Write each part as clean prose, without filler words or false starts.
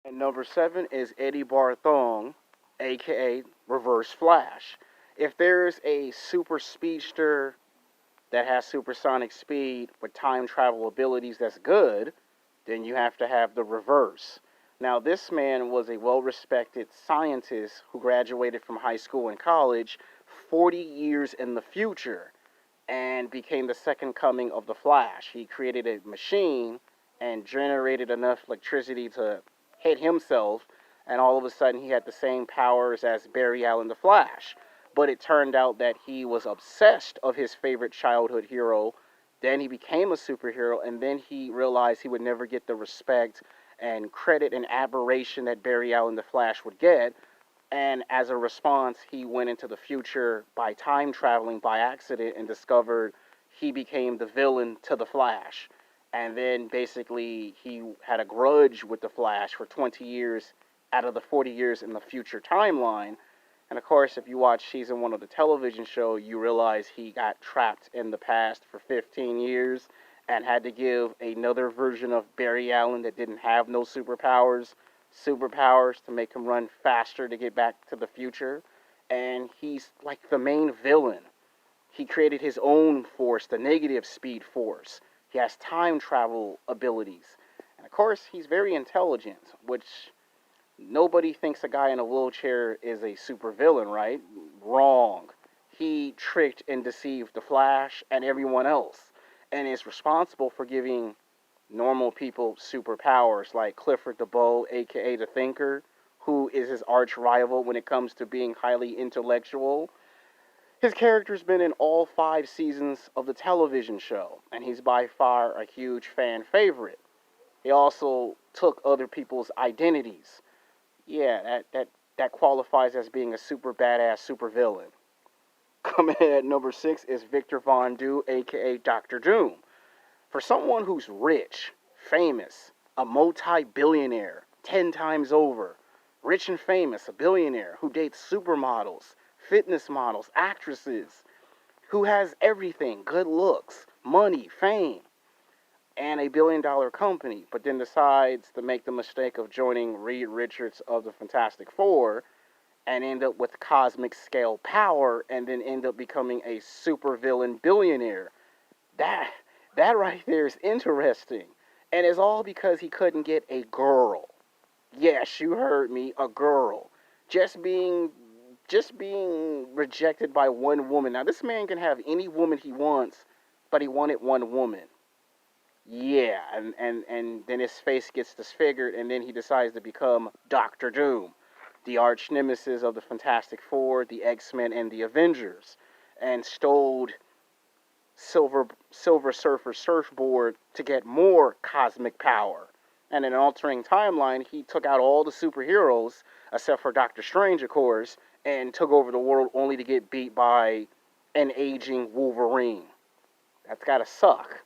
And number seven is Eddie Barthong, aka Reverse Flash. If there's a super speedster that has supersonic speed with time travel abilities that's good, then you have to have the reverse. Now, this man was a well respected scientist who graduated from high school and college 40 years in the future and became the second coming of the Flash. He created a machine and generated enough electricity to hit himself, and all of a sudden he had the same powers as Barry Allen the Flash. But it turned out that he was obsessed of his favorite childhood hero. Then he became a superhero, and then he realized he would never get the respect and credit and admiration that Barry Allen the Flash would get. And as a response, he went into the future by time traveling by accident and discovered he became the villain to the Flash. And then basically, he had a grudge with the Flash for 20 years out of the 40 years in the future timeline. And of course, if you watch season one of the television show, you realize he got trapped in the past for 15 years and had to give another version of Barry Allen that didn't have no superpowers to make him run faster to get back to the future. And he's like the main villain. He created his own force, the negative speed force. He has time travel abilities. And of course, he's very intelligent, which nobody thinks a guy in a wheelchair is a supervillain, right? Wrong. He tricked and deceived the Flash and everyone else, and is responsible for giving normal people superpowers, like Clifford the Bull, aka the Thinker, who is his arch rival when it comes to being highly intellectual. His character's been in all 5 seasons of the television show, and he's by far a huge fan favorite. He also took other people's identities. Yeah, that qualifies as being a super badass supervillain. Coming in at number six is Victor Von Doom, aka Doctor Doom. For someone who's rich, famous, a multi-billionaire, 10 times over, rich and famous, a billionaire who dates supermodels, fitness models, actresses, who has everything, good looks, money, fame, and a billion-dollar company, but then decides to make the mistake of joining Reed Richards of the Fantastic Four and end up with cosmic scale power and then end up becoming a supervillain billionaire. That that right there is interesting. And it's all because he couldn't get a girl. Yes, you heard me, a girl. Just being just being rejected by one woman. Now this man can have any woman he wants, but he wanted one woman. Yeah, and then his face gets disfigured, and then he decides to become Doctor Doom, the arch nemesis of the Fantastic Four, the X-Men, and the Avengers, and stole Silver Surfer surfboard to get more cosmic power. And in an altering timeline, he took out all the superheroes, except for Doctor Strange, of course, and took over the world only to get beat by an aging Wolverine. That's gotta suck.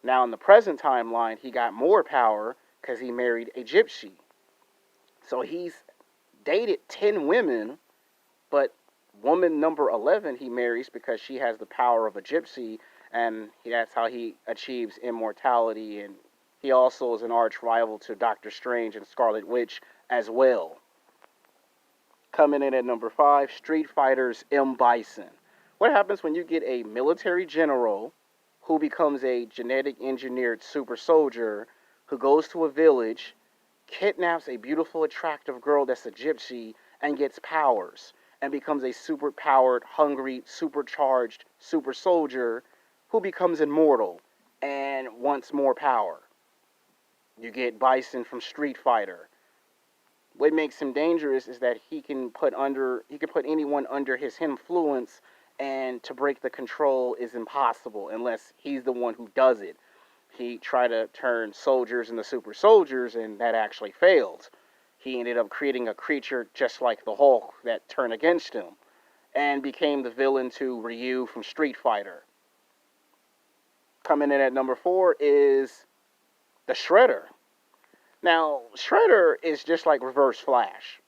Now, in the present timeline, he got more power because he married a gypsy. So he's dated 10 women, but woman number 11 he marries because she has the power of a gypsy, and that's how he achieves immortality. And he also is an arch rival to Doctor Strange and Scarlet Witch as well. Coming in at number 5, Street Fighter's M. Bison. What happens when you get a military general who becomes a genetic engineered super soldier who goes to a village, kidnaps a beautiful, attractive girl that's a gypsy, and gets powers, and becomes a super powered, hungry, supercharged super soldier who becomes immortal and wants more power? You get Bison from Street Fighter. What makes him dangerous is that he can put anyone under his influence, and to break the control is impossible unless he's the one who does it. He tried to turn soldiers into super soldiers, and that actually failed. He ended up creating a creature just like the Hulk that turned against him and became the villain to Ryu from Street Fighter. Coming in at number 4 is the Shredder. Now, Shredder is just like Reverse Flash.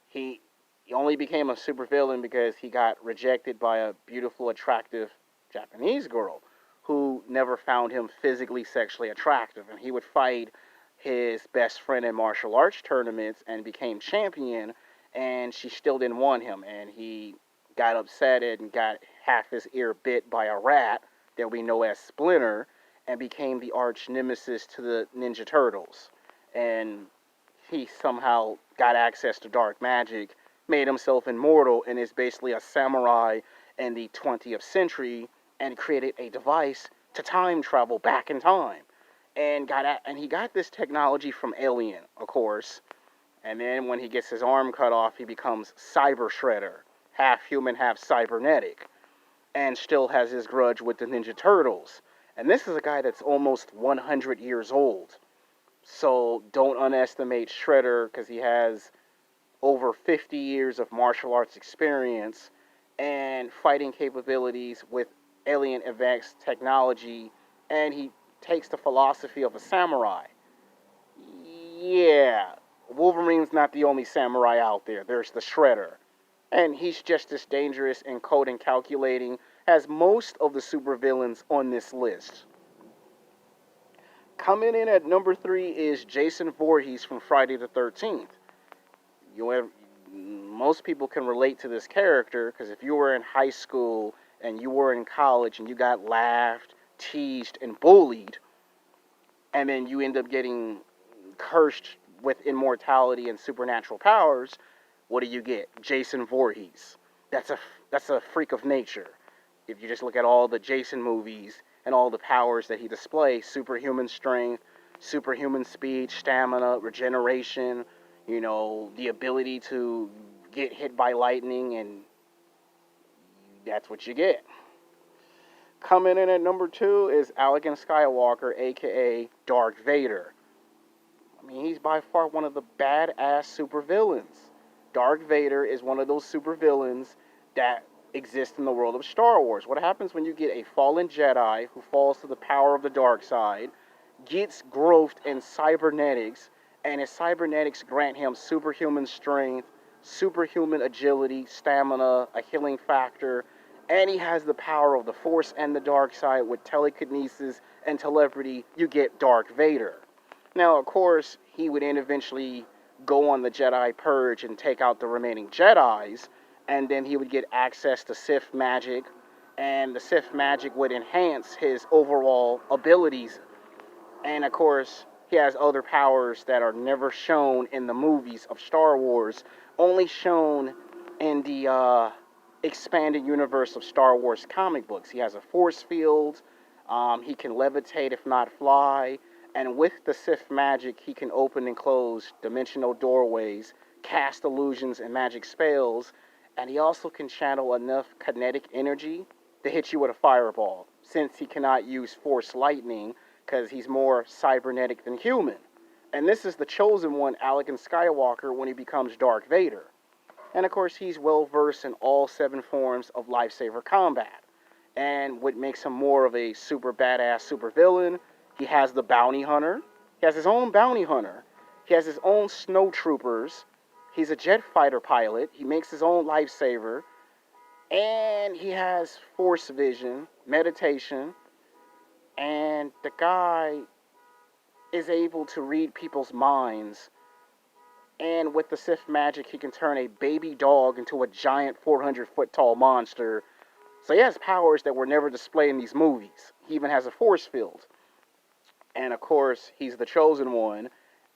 He he only became a supervillain because he got rejected by a beautiful, attractive Japanese girl who never found him physically, sexually attractive. And he would fight his best friend in martial arts tournaments and became champion, and she still didn't want him, and he got upset and got half his ear bit by a rat that we know as Splinter, and became the arch nemesis to the Ninja Turtles. And he somehow got access to dark magic, made himself immortal, and is basically a samurai in the 20th century, and created a device to time travel back in time. And he got this technology from Alien, of course. And then when he gets his arm cut off, he becomes Cyber Shredder, half human, half cybernetic, and still has his grudge with the Ninja Turtles. And this is a guy that's almost 100 years old. So don't underestimate Shredder, because he has over 50 years of martial arts experience and fighting capabilities with alien advanced technology, and he takes the philosophy of a samurai. Yeah, Wolverine's not the only samurai out there. There's the Shredder. And he's just as dangerous and cold and calculating as most of the supervillains on this list. Coming in at number 3 is Jason Voorhees from Friday the 13th. Most people can relate to this character, because if you were in high school and you were in college and you got laughed, teased, and bullied, and then you end up getting cursed with immortality and supernatural powers, what do you get? Jason Voorhees. That's a freak of nature. If you just look at all the Jason movies and all the powers that he displays, superhuman strength, superhuman speed, stamina, regeneration, the ability to get hit by lightning, and that's what you get. Coming in at number 2 is Anakin Skywalker, aka Darth Vader. I mean, he's by far one of the badass supervillains. Darth Vader is one of those supervillains that exist in the world of Star Wars. What happens when you get a fallen Jedi who falls to the power of the dark side, gets growth in cybernetics, and his cybernetics grant him superhuman strength, superhuman agility, stamina, a healing factor, and he has the power of the Force and the dark side with telekinesis and telepathy. You get Darth Vader. Now, of course, he would then eventually go on the Jedi Purge and take out the remaining Jedis, and then he would get access to Sith magic, and the Sith magic would enhance his overall abilities. And of course, he has other powers that are never shown in the movies of Star Wars, only shown in the expanded universe of Star Wars comic books. He has a force field, he can levitate if not fly, and with the Sith magic, he can open and close dimensional doorways, cast illusions and magic spells, and he also can channel enough kinetic energy to hit you with a fireball, since he cannot use force lightning, because he's more cybernetic than human. And this is the chosen one, Anakin Skywalker, when he becomes Darth Vader. And of course, he's well versed in all 7 forms of lifesaver combat. And what makes him more of a super badass supervillain, he has the bounty hunter. He has his own bounty hunter. He has his own snow troopers. He's a jet fighter pilot. He makes his own lifesaver. And he has force vision, meditation. And the guy is able to read people's minds. And with the Sith magic, he can turn a baby dog into a giant 400-foot tall monster. So he has powers that were never displayed in these movies. He even has a force field. And of course, he's the chosen one.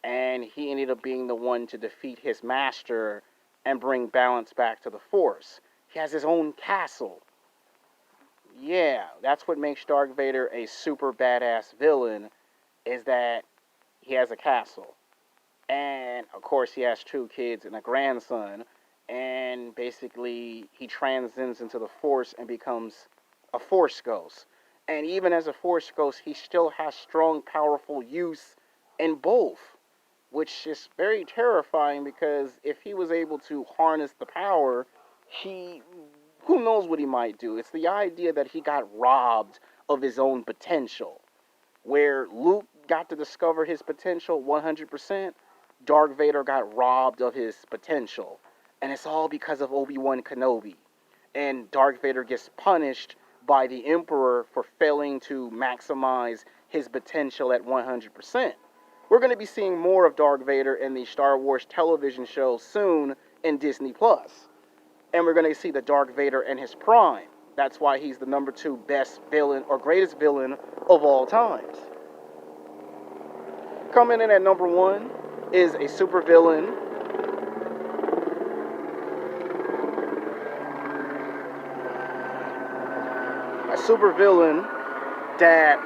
And he ended up being the one to defeat his master and bring balance back to the Force. He has his own castle. Yeah, that's what makes Darth Vader a super badass villain, is that he has a castle. And, of course, he has 2 kids and a grandson. And basically, he transcends into the Force and becomes a Force Ghost. And even as a Force Ghost, he still has strong, powerful use in both, which is very terrifying, because if he was able to harness the power, who knows what he might do. It's the idea that he got robbed of his own potential. Where Luke got to discover his potential 100%, Darth Vader got robbed of his potential. And it's all because of Obi-Wan Kenobi. And Darth Vader gets punished by the Emperor for failing to maximize his potential at 100%. We're going to be seeing more of Darth Vader in the Star Wars television show soon in Disney Plus. And we're going to see the Darth Vader in his prime. That's why he's the number 2 best villain or greatest villain of all times. Coming in at number 1 is a supervillain. A supervillain that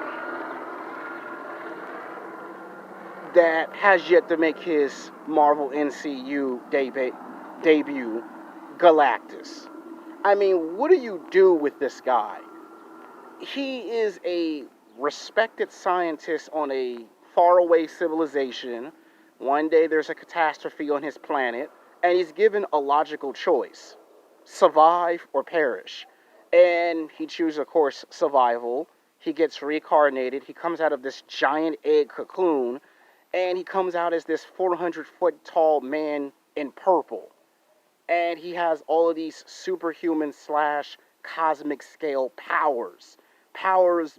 has yet to make his Marvel MCU debut, Galactus. I mean, what do you do with this guy? He is a respected scientist on a faraway civilization. One day there's a catastrophe on his planet, and he's given a logical choice: survive or perish. And he chooses, of course, survival. He gets reincarnated. He comes out of this giant egg cocoon, and he comes out as this 400-foot tall man in purple. And he has all of these superhuman slash cosmic scale powers. Powers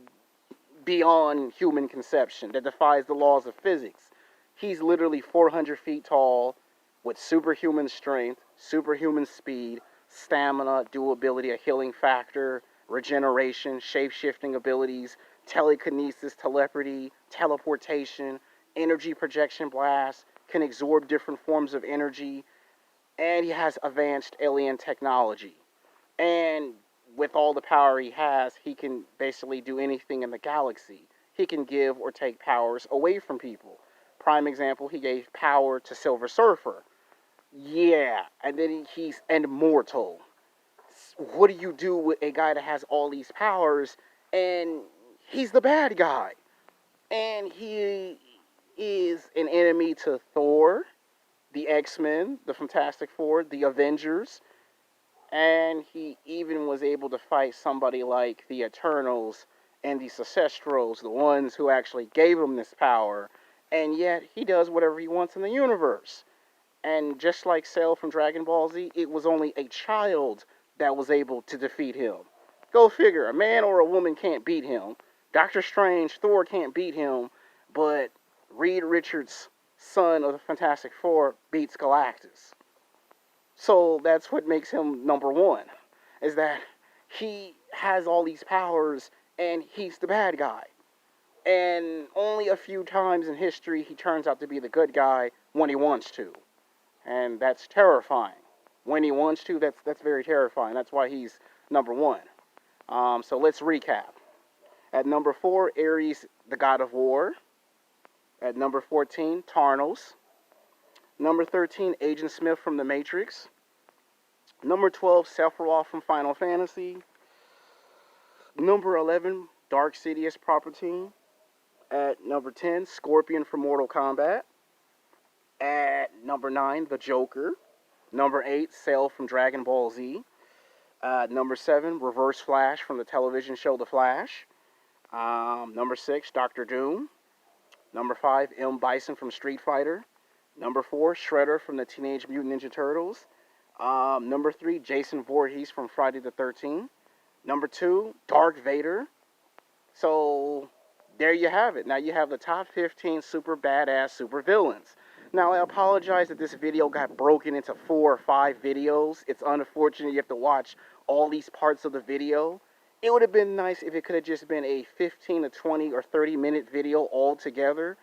beyond human conception that defies the laws of physics. He's literally 400 feet tall with superhuman strength, superhuman speed, stamina, durability, a healing factor, regeneration, shape-shifting abilities, telekinesis, telepathy, teleportation, energy projection blast, can absorb different forms of energy, and he has advanced alien technology. And with all the power he has, he can basically do anything in the galaxy. He can give or take powers away from people. Prime example, he gave power to Silver Surfer. Yeah, and then he's immortal. What do you do with a guy that has all these powers and he's the bad guy? And he is an enemy to Thor, the X-Men, the Fantastic Four, the Avengers, and he even was able to fight somebody like the Eternals and the Ancestrals, the ones who actually gave him this power, and yet he does whatever he wants in the universe. And just like Cell from Dragon Ball Z, it was only a child that was able to defeat him. Go figure, a man or a woman can't beat him. Doctor Strange, Thor can't beat him, but Reed Richards, son of the Fantastic Four, beats Galactus. So that's what makes him number 1, is that he has all these powers and he's the bad guy. And only a few times in history he turns out to be the good guy when he wants to. And that's terrifying. When he wants to, that's very terrifying. That's why he's number 1. So let's recap. At number 4, Ares, the god of war. At number 14, Tarnos. Number 13, Agent Smith from The Matrix. Number 12, Sephiroth from Final Fantasy. Number 11, Dark Sidious Palpatine. At number 10, Scorpion from Mortal Kombat. At number 9, the Joker. Number 8, Cell from Dragon Ball Z. Number 7, Reverse Flash from the television show The Flash. Number 6, Doctor Doom. Number 5, M. Bison from Street Fighter. Number 4, Shredder from the Teenage Mutant Ninja Turtles. Number 3, Jason Voorhees from Friday the 13th. Number 2, Darth Vader. So there you have it. Now you have the top 15 super badass super villains. Now I apologize that this video got broken into 4 or 5 videos. It's unfortunate you have to watch all these parts of the video. It would have been nice if it could have just been a 15 to 20 or 30 minute video all together.